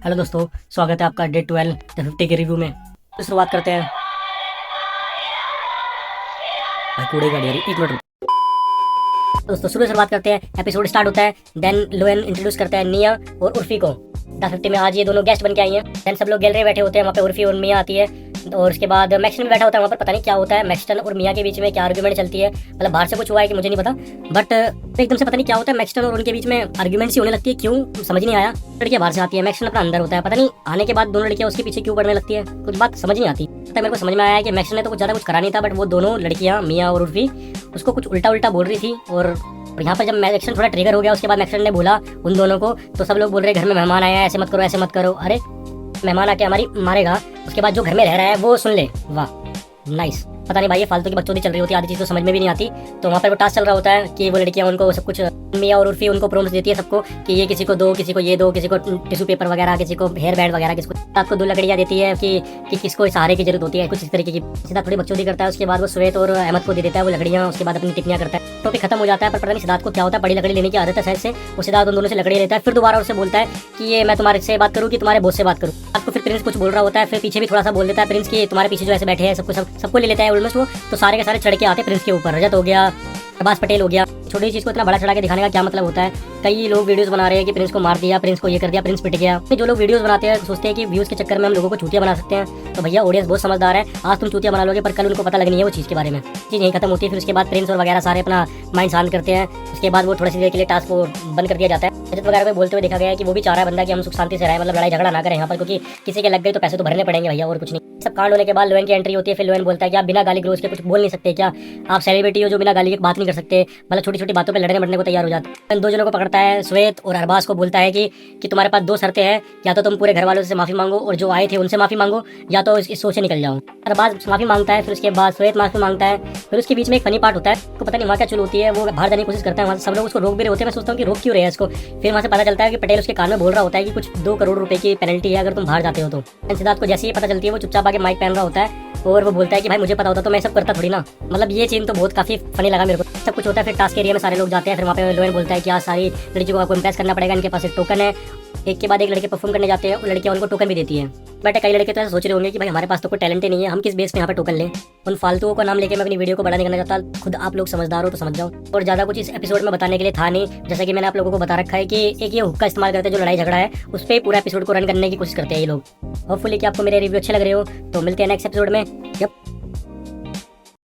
Hello दोस्तों, स्वागत है आपका डे 12 द 50 के रिव्यू में। तो शुरुआत करते हैं। भाई कूड़े गाड़ी आ रही, एक मिनट रुको। दोस्तों शुरू से शुरुआत करते हैं। एपिसोड स्टार्ट होता है। देन लोएन इंट्रोड्यूस करता है निया और उर्फी को। द 50 में आज ये दोनों गेस्ट बन के आई हैं। देन सब लोग गैलरी बैठे होते हैं, वहाँ पे उर्फी और मिया आती है। और उसके बाद मैक्सटन भी बैठा होता है वहाँ पर। पता नहीं क्या होता है, मैक्सटन और मिया के बीच में क्या आर्ग्यूमेंट चलती है। मतलब बाहर से कुछ हुआ है कि मुझे नहीं पता, बट एकदम से पता नहीं क्या होता है। मैक्सटन और उनके बीच में आर्ग्यूमेंट सी होने लगती है, क्यों समझ नहीं आया। लड़कियां बाहर से आती है, मैक्सटन अपना अंदर होता है। पता नहीं आने के बाद दोनों लड़कियां उसके पीछे क्यों पड़ने लगती है, कुछ बात समझ नहीं आती। तो मेरे को समझ में आया कि मैक्सटन ने तो कुछ ज़्यादा कुछ करा नहीं था, बट वो दोनों लड़कियां मिया और उर्फी उसको कुछ उल्टा उल्टा बोल रही थी। और यहाँ पर जब मैक्सटन थोड़ा ट्रिगर हो गया, उसके बाद मैक्सटन ने बोला उन दोनों को, तो सब लोग बोल रहे घर में मेहमान आया है, ऐसे मत करो ऐसे मत करो। अरे मेहमान आके हमारी मारेगा, उसके बाद जो घर में रह रहा है वो सुन ले। वाह नाइस। पता नहीं भाई ये फालतू की बकचोदी चल रही होती है, आधी चीज़ तो समझ में भी नहीं आती। तो वहाँ पर वो टास्क चल रहा होता है कि वो लड़कियाँ उनको सब कुछ, मिया और उर्फी उनको प्रॉमिस देती है सबको कि ये किसी को दो, किसी को ये दो, किसी को टिश्यू पेपर वगैरह, किसी को हेयर बैंड वगैरह, किसी को रात को 2 लकड़ियाँ देती है कि किसको सहारे की जरूरत होती है, कुछ इस तरीके की। सीधा थोड़ी बकचोदी करता है। उसके बाद वो श्वेत और अहमद को दे देता है वो लकड़ियाँ। उसके बाद अपनी टिप्पणियाँ करता है। टॉपिक खत्म हो जाता है। पर पता नहीं सिद्धार्थ को क्या होता है, बड़ी लकड़ी लेने की आदत है शायद से। वो सिद्धार्थ उन दोनों से लकड़ी लेता है, फिर दोबारा उससे बोलता है कि ये मैं तुम्हारे से बात करूँ कि तुम्हारे बॉस से बात करूँ। आपको फिर प्रिंस कुछ बोल रहा होता है, फिर पीछे भी थोड़ा सा बोल देता है प्रिंस की तुम्हारे पीछे जो ऐसे बैठे हैं सबको ले लेता है ऑलमोस्ट वो। तो सारे के सारे चढ़ के आते हैं प्रिंस के ऊपर। रजत हो गया, अब्बास पटेल हो गया। छोटी चीज को इतना बड़ा चढ़ा के दिखाने का क्या मतलब होता है। कई लोग वीडियोस बना रहे हैं कि प्रिंस को मार दिया, प्रिंस को ये कर दिया, प्रिंस पिट गया। जो लोग वीडियोस बनाते हैं सोचते हैं कि व्यूज के चक्कर में हम लोगों को चूतिया बना सकते हैं। तो भैया ऑडियंस बहुत समझदार है। आज तुम चूतिया बना लोगे, पर कल उनको पता लगनी है वो चीज़ के बारे में। चीज़ यही खत्म होती है। फिर उसके बाद प्रिंस और वगैरह सारे अपना माइंड शांत करते हैं। उसके बाद वो थोड़ी सी देर के लिए टास्क को बंद कर दिया जाता है। रजत वगैरह को बोलते हुए देखा गया है कि वो भी चाह रहा है बंदा कि हम सुख शांति से रहे, मतलब लड़ाई झगड़ा ना करें यहाँ पर, क्योंकि किसी के लग गई तो पैसे तो भरने पड़ेंगे भैया, और कुछ नहीं। सब कांड होने के बाद लोएन की एंट्री होती है। फिर लोएन बोलता है कि आप बिना गाली गलौज के कुछ बोल नहीं सकते क्या, आप सेलिब्रिटी हो जो बिना गाली के बात नहीं कर सकते, मतलब छोटी छोटी बातों पे लड़ने मरने को तैयार हो जाते हैं। इन दो जनों को पकड़ता है श्वेत और अरबाज को बोलता है कि तुम्हारे पास 2 शर्तें हैं, या तो तुम पूरे घर वालों से माफी मांगो और जो आए थे उनसे माफी मांगो, या तो इस शो से निकल जाओ। अरबाज माफी मांगता है, फिर उसके बाद श्वेत माफी मांगता है। फिर उसके बीच में एक फनी पार्ट होता है, तो पता नहीं वहाँ क्या चुल होती है, वो बाहर जाने की कोशिश करता है। वहाँ सब लोग उसको रोक भी रहे होते हैं। मैं सोचता हूँ कि रोक क्यों रहे हैं इसको। फिर वहाँ से पता चलता है कि पटेल उसके कान में बोल रहा होता है कि कुछ 2 करोड़ रुपए की पेनल्टी है अगर तुम बाहर जाते हो तो। सिद्धार्थ को जैसे ही पता चलती है वो चुपचाप आके माइक पहन रहा होता है और वो बोलता है कि भाई मुझे पता होता तो मैं सब करता थोड़ी ना। मतलब ये सीन तो बहुत काफी फनी लगा मेरे को। सब कुछ होता है, फिर टास्क एरिया में सारे लोग जाते हैं। फिर वहाँ पे लोएन बोलता है कि आज सारी लड़कियों को आपको इम्प्रेस करना पड़ेगा, इनके पास एक टोकन है। एक के बाद एक लड़के परफॉर्म करने जाते हैं, वो लड़कियां उनको टोकन भी देती है। बट कई लड़के तो ऐसे सोच रहे होंगे कि भाई हमारे पास तो कोई टैलेंट ही नहीं है, हम किस बेस पे यहाँ पे टोकन लें। उन फालतुओं का नाम लेके मैं अपनी वीडियो को बड़ा नहीं करना चाहता। खुद आप लोग समझदार हो तो समझ जाओ। और ज्यादा कुछ इस एपिसोड में बताने के लिए था नहीं। जैसा कि मैंने आप लोगों को बता रखा है कि एक ये हुक्का इस्तेमाल करते हैं जो लड़ाई झगड़ा है, उस पर पूरा एपिसोड को रन करने की कोशिश करते हैं ये लोग। होपफुली कि आपको मेरे रिव्यू अच्छे लग रहे हो। तो मिलते हैं नेक्स्ट एपिसोड में। यप।